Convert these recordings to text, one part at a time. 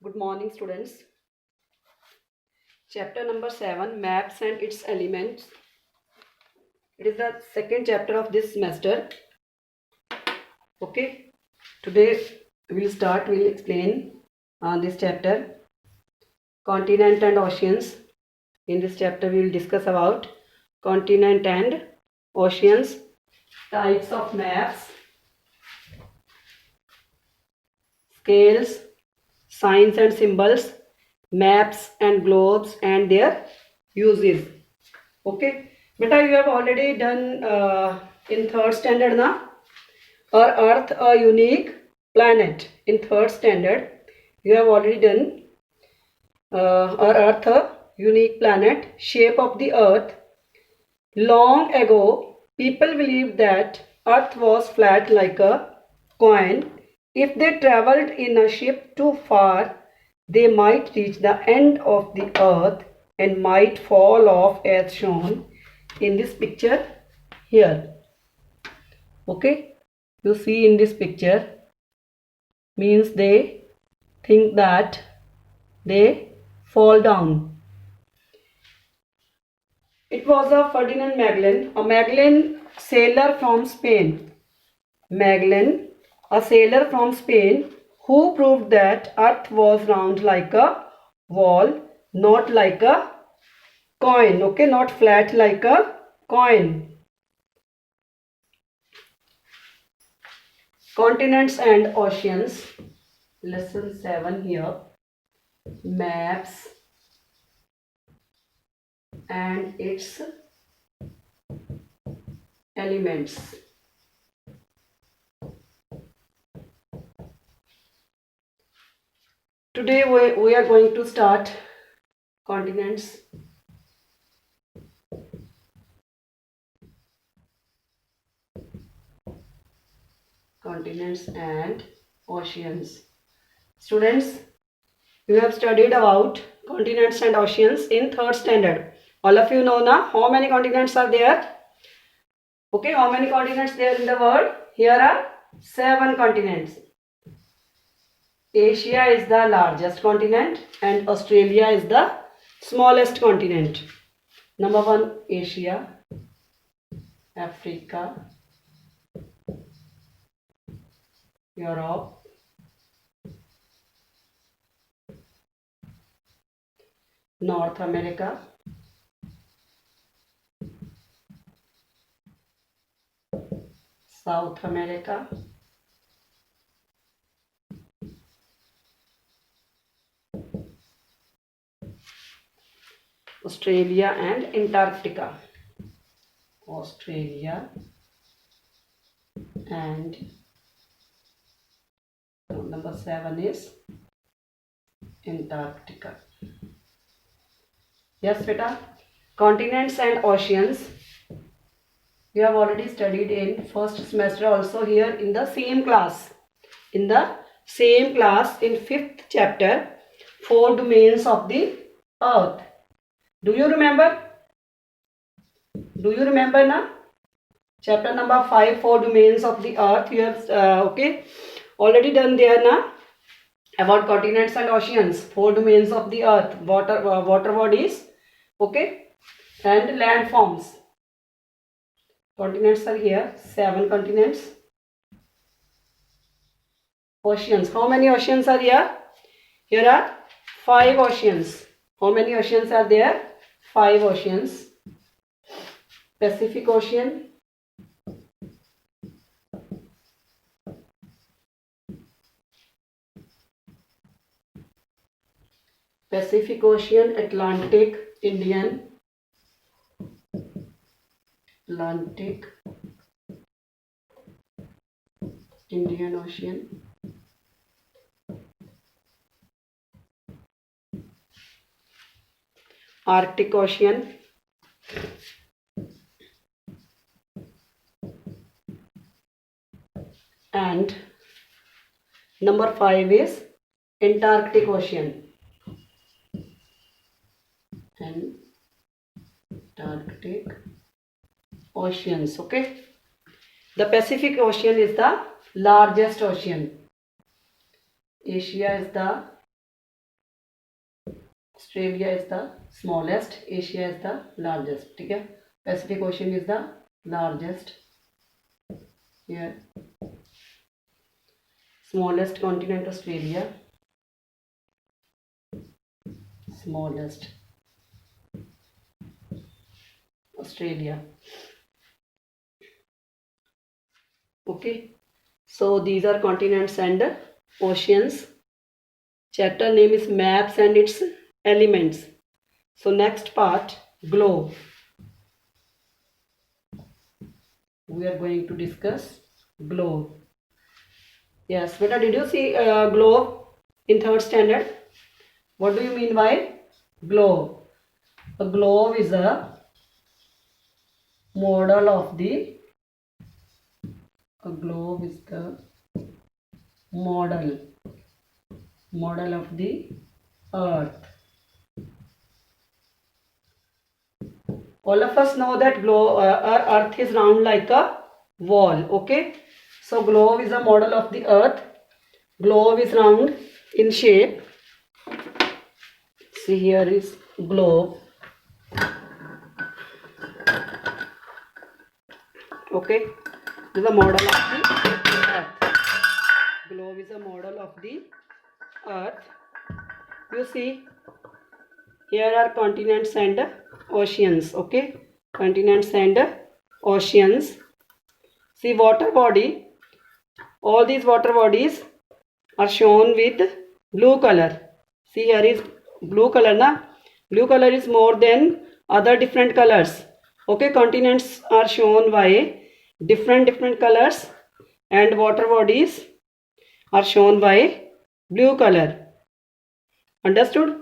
Good morning, students. Chapter number 7, Maps and its Elements. It is the second chapter of this semester. Okay. Today we'll explain this chapter, Continent and Oceans. In this chapter we will discuss about continent and oceans, types of maps, scales, signs and symbols, maps and globes and their uses. Okay, beta, you have already done in third standard now. Our Earth a unique planet. In third standard, you have already done our Earth a unique planet. Shape of the Earth. Long ago, people believed that Earth was flat like a coin. If they traveled in a ship too far, they might reach the end of the Earth and might fall off as shown in this picture here. Okay, you see in this picture means they think that they fall down. It was a Ferdinand Magellan sailor from Spain. Magellan, a sailor from Spain, who proved that Earth was round like a wall, not like a coin. Okay, not flat like a coin. Continents and oceans. Lesson 7 here. Maps and its elements. Today we are going to start continents. Continents and oceans. Students, you have studied about continents and oceans in third standard. All of you know now how many continents are there? Okay, how many continents there in the world? Here are 7 continents. Asia is the largest continent and Australia is the smallest continent. Number 1, Asia, Africa, Europe, North America, South America, Australia and Antarctica. Australia and number 7 is Antarctica. Yes, beta. Continents and oceans. You have already studied in first semester also here in the same class. In the same class in 5th chapter, 4 domains of the earth. Do you remember? Do you remember now? Chapter number 5, 4 domains of the earth. You have okay, already done there now about continents and oceans. 4 domains of the earth. Water bodies, okay, and landforms. Continents are here. 7 continents. Oceans. How many oceans are here? Here are 5 oceans. How many oceans are there? 5 oceans. Pacific Ocean, Pacific Ocean, Atlantic, Indian Ocean, Arctic Ocean, and number 5 is Antarctic Ocean. Antarctic oceans. Okay, the Pacific Ocean is the largest ocean. Asia is the Australia is the smallest, Asia is the largest. ठीक है, Pacific Ocean is the largest. Here, smallest continent Australia, smallest Australia. Okay, so these are continents and oceans. Chapter name is maps and its elements. So next part, globe. We are going to discuss globe. Yes, beta, did you see globe in third standard? What do you mean by globe? A globe is a model of the model of the earth. All of us know that our earth is round like a wall. Okay, so globe is a model of the earth. Globe is round in shape. See, here is globe. Okay, this is a model of the earth. Globe is a model of the earth. You see, here are continents and oceans. Okay, continents and oceans. See, water body. All these water bodies are shown with blue color. See, here is blue color na. Blue color is more than other different colors. Okay, continents are shown by different colors and water bodies are shown by blue color. Understood?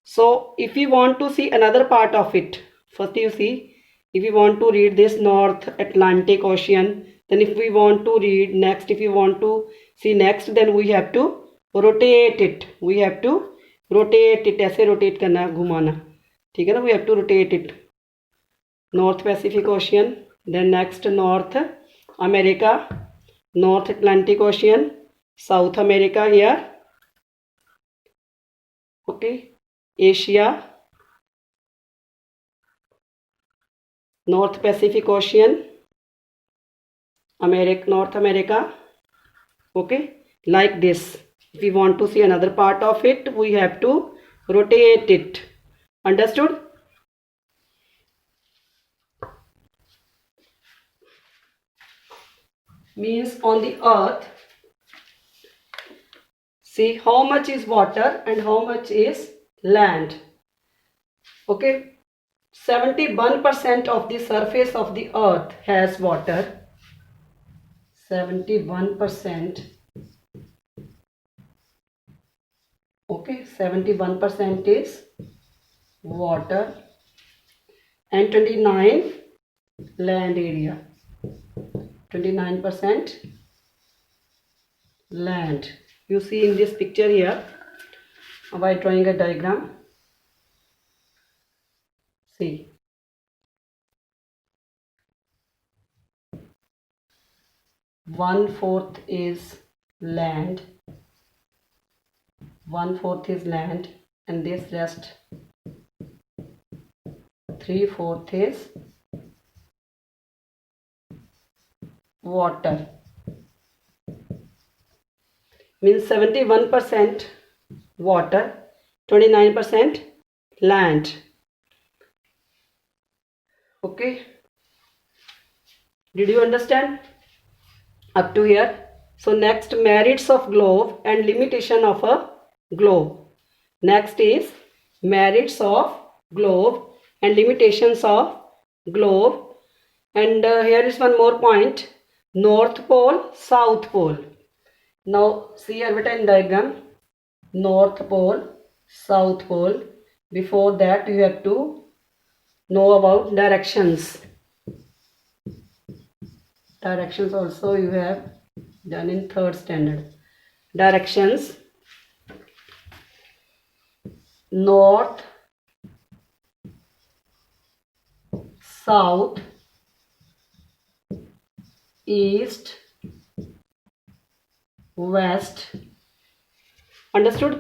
So if we want to see another part of it, first you see, if we want to read this North Atlantic Ocean, then if we want to read next, if we want to see next, then we have to rotate it. We have to rotate it. ऐसे rotate करना, घुमाना, ठीक है ना? We have to rotate it. North Pacific Ocean, then next North America, North Atlantic Ocean, South America here. Okay, Asia, North Pacific Ocean, North America. Okay, like this. If we want to see another part of it, we have to rotate it. Understood? Means on the earth, see how much is water and how much is land. Okay, 71% of the surface of the earth has water. 71%. Okay, 71% is water and 29 land area. 29% land. You see in this picture here, by drawing a diagram. See, 1/4 is land, 1/4 is land, and this rest 3/4 is water. Means 71% water, 29% land. Okay, did you understand up to here? So next, merits of globe and limitation of a globe. Next is merits of globe and limitations of globe. And here is one more point, North Pole, South Pole. Now see here beta in diagram, North Pole, South Pole. Before that you have to know about directions. Directions also you have done in third standard. Directions: north, south, east, west. Understood?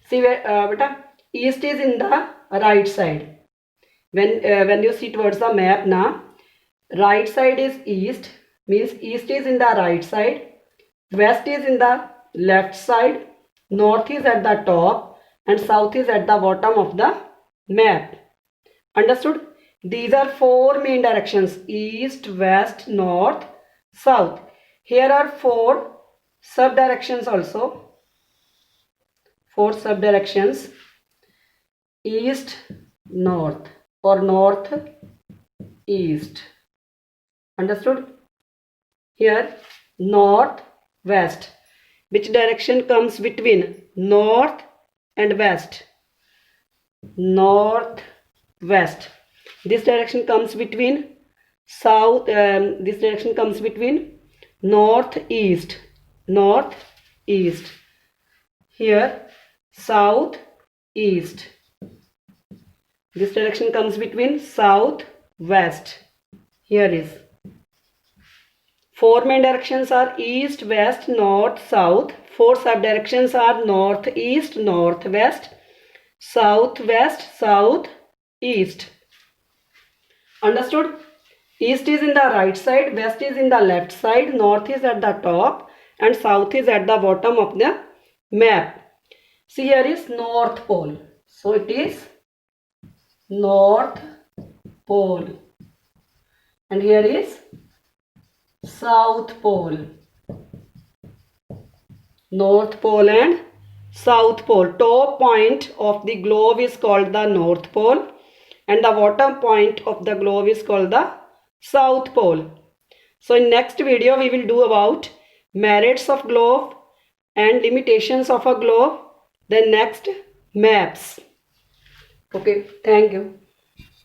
See where beta, east is in the right side. When you see towards the map now, right side is east, means east is in the right side, west is in the left side, north is at the top, and south is at the bottom of the map. Understood? These are four main directions: east, west, north, south. Here are four sub directions also. Four sub directions: east, north, or north, east. Understood? Here north, west. Which direction comes between north and west? North, west. This direction comes between south. This direction comes between north, east. North, east. Here south, east. This direction comes between south, west. Here is four main directions are east, west, north, south. Four sub directions are north, east, northwest, south, west, south, east. Understood? East is in the right side, west is in the left side, north is at the top, and south is at the bottom of the map. See, here is North Pole. So it is North Pole. And here is South Pole. North Pole and South Pole. Top point of the globe is called the North Pole, and the bottom point of the globe is called the South Pole. So in next video we will do about merits of globe and limitations of a globe. Then next, maps. Okay, thank you.